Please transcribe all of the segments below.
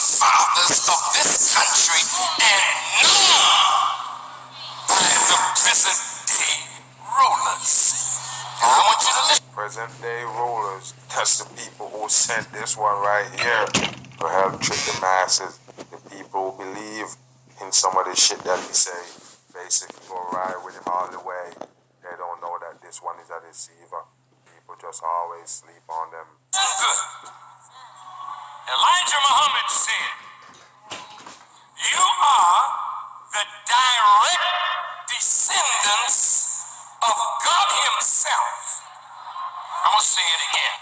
fathers of this country and known by the present day rulers. Now I want you to listen. Present day rulers, that's the people who sent this one right here to help trick the masses. The people who believe in some of the shit that he say, basically go ride with him all the way. They don't know that this one is a deceiver. People just always sleep on them. Elijah Muhammad said, you are the direct descendants of God himself. I'm going to say it again.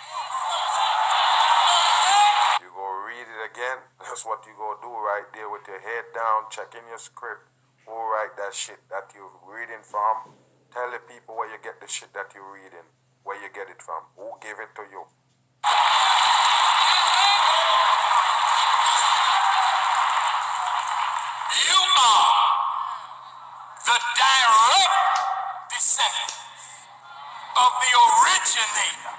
You go read it again. That's what you go do right there with your head down, checking your script. Who write that shit that you're reading from? Tell the people where you get the shit that you're reading, where you get it from. Who gave it to you? You are the direct descendant of the originator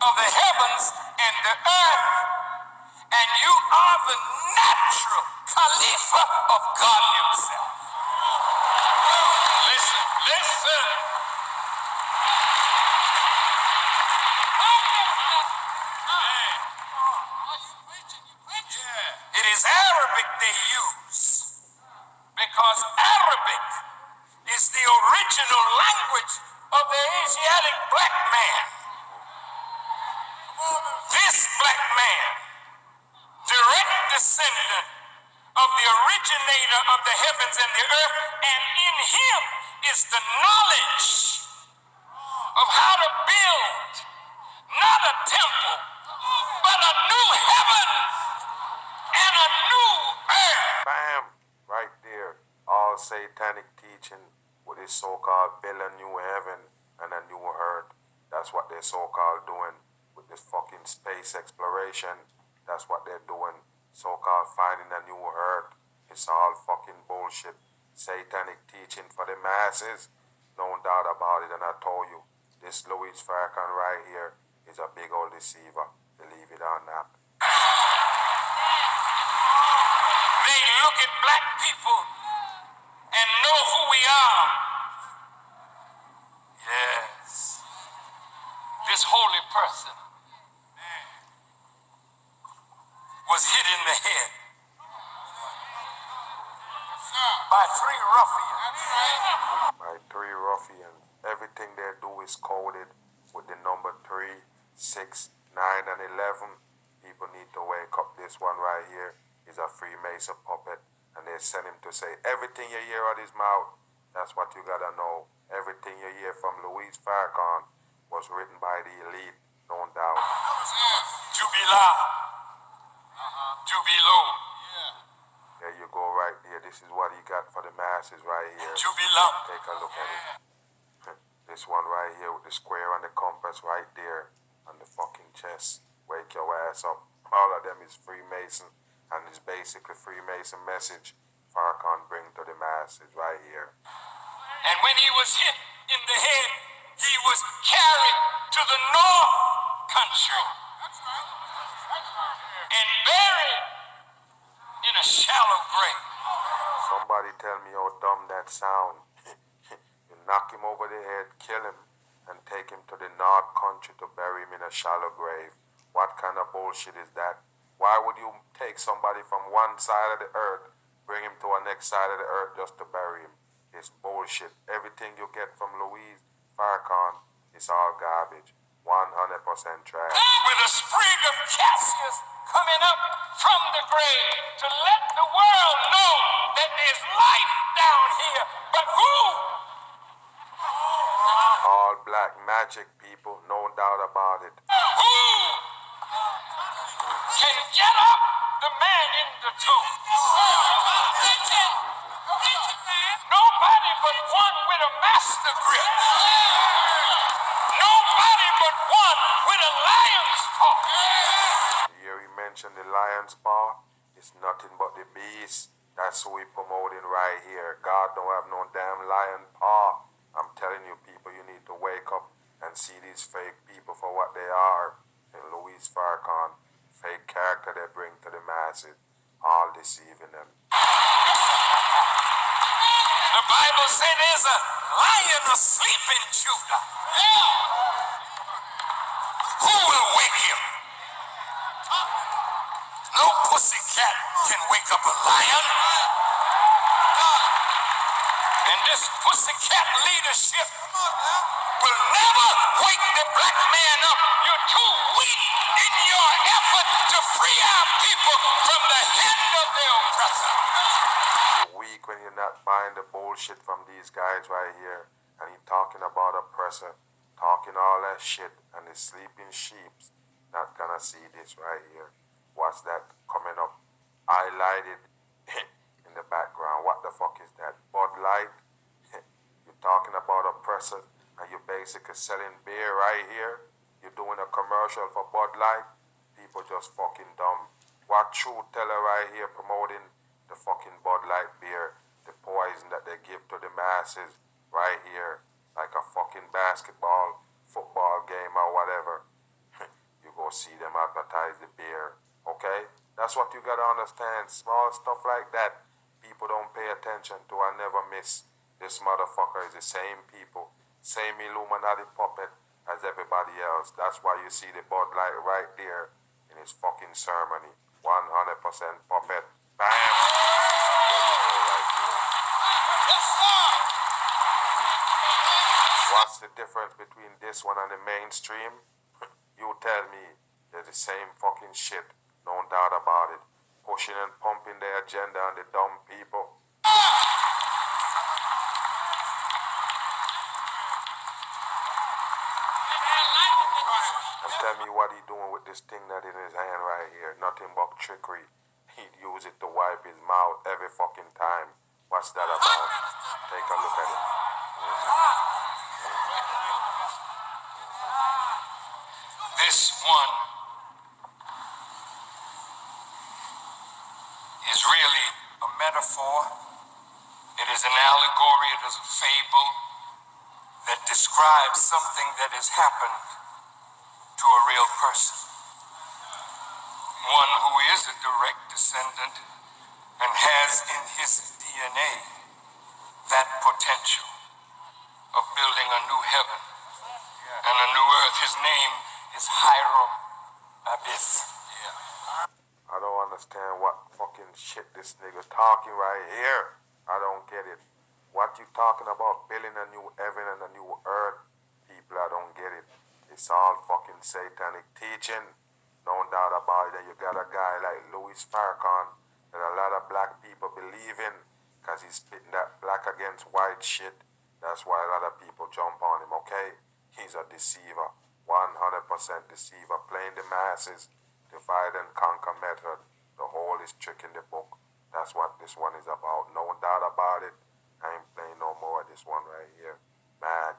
of the heavens and the earth, and you are the natural Khalifa of God himself. Listen. It is Arabic they use because Arabic is the original language of the Asiatic black man. This black man, direct descendant of the originator of the heavens and the earth, and in him is the knowledge of how to build not a temple, but a new heaven and a new earth. Bam! Right there. All satanic teaching with this so-called build a new heaven and a new earth. That's what they're so-called doing with this fucking space exploration. That's what they're doing. So-called finding a new earth. It's all fucking bullshit. Satanic teaching for the masses. No doubt about it. And I told you, this Louis Farrakhan right here is a big old deceiver. Believe it or not. They look at black people and know who we are. Yes. This holy person was hit in the head by three ruffians. By three ruffians. Everything they do is coded with the number 3, 6, 9, and 11. People need to wake up. This one right here is a Freemason puppet, and they send him to say everything you hear out his mouth. That's what you gotta know. Everything you hear from Louis Farrakhan was written by the elite, no doubt. Jubilah. Jubiloh. There you go right there. This is what he got for the masses right here. Jubilah. Take a look at it. This one right here with the square and the compass right there on the fucking chest. Wake your ass up. All of them is Freemason, and it's basically Freemason message Farrakhan bring to the masses right here. And when he was hit in the head, he was carried to the North Country and buried in a shallow grave. Somebody tell me how dumb that sound. You knock him over the head, kill him, and take him to the North Country to bury him in a shallow grave. What kind of bullshit is that? Why would you take somebody from one side of the earth, bring him to the next side of the earth just to bury him? It's bullshit. Everything you get from Louis Farrakhan is all garbage. 100% trash. With a sprig of cassius coming up from the grave to let the world know that there's life down here. But who? All black magic people, no doubt about it. Who can get up the man in the tomb? Nobody but one with a master grip. Nobody but one with a lion's paw. Here he mentioned the lion's paw. It's nothing but the beast. That's who we promoting right here. God don't have no damn lion paw. I'm telling you people, you need to wake up and see these fake people for what they are. And Louis Farrakhan, fake character they bring to the masses, all deceiving them. The Bible says there's a lion asleep in Judah. Who will wake him? No pussycat can wake up a lion. And this pussycat leadership will never wake the black man up. You're too weak in your effort to free our people from the hand of the oppressor. You're weak when you're not buying the bullshit from these guys right here. And he talking about oppressor, talking all that shit, and the sleeping sheep's not gonna see this right here. What's that coming up? Highlighted in the background. What the fuck is that? Bud Light? You're talking about oppressor, and you're basically selling beer right here. You're doing a commercial for Bud Light. People just fucking dumb. What truth teller right here promoting the fucking Bud Light beer, the poison that they give to the masses right here, like a fucking basketball, football game or whatever. You go see them advertise the beer, okay? That's what you gotta understand. Small stuff like that, people don't pay attention to. I never miss. This motherfucker is the same people, same Illuminati puppet as everybody else. That's why you see the Bud Light right there in his fucking ceremony. 100% puppet. Bam! There you go right there. What's the difference between this one and the mainstream? You tell me. They're the same fucking shit. No doubt about it. Pushing and pumping their agenda on the dumb people. And tell me what he doing with this thing that in his hand right here. Nothing but trickery. He'd use it to wipe his mouth every fucking time. What's that about? Take a look at it. This one is really a metaphor. It is an allegory. It is a fable that describes something that has happened to a real person. One who is a direct descendant and has in his DNA that potential of building a new heaven and a new earth. His name is Hiram Abiff. I don't understand what fucking shit this nigga talking right here. I don't get it. What you talking about building a new heaven and a new earth? People, I don't get it. It's all fucking satanic teaching. No doubt about it. You got a guy like Louis Farrakhan that a lot of black people believe in because he's spitting that black against white shit. That's why a lot of people jump on him, okay? He's a deceiver. 100% deceiver. Playing the masses. Divide and conquer method. The whole is trick in the book. That's what this one is about. No doubt about it. I ain't playing no more of this one right here. Man.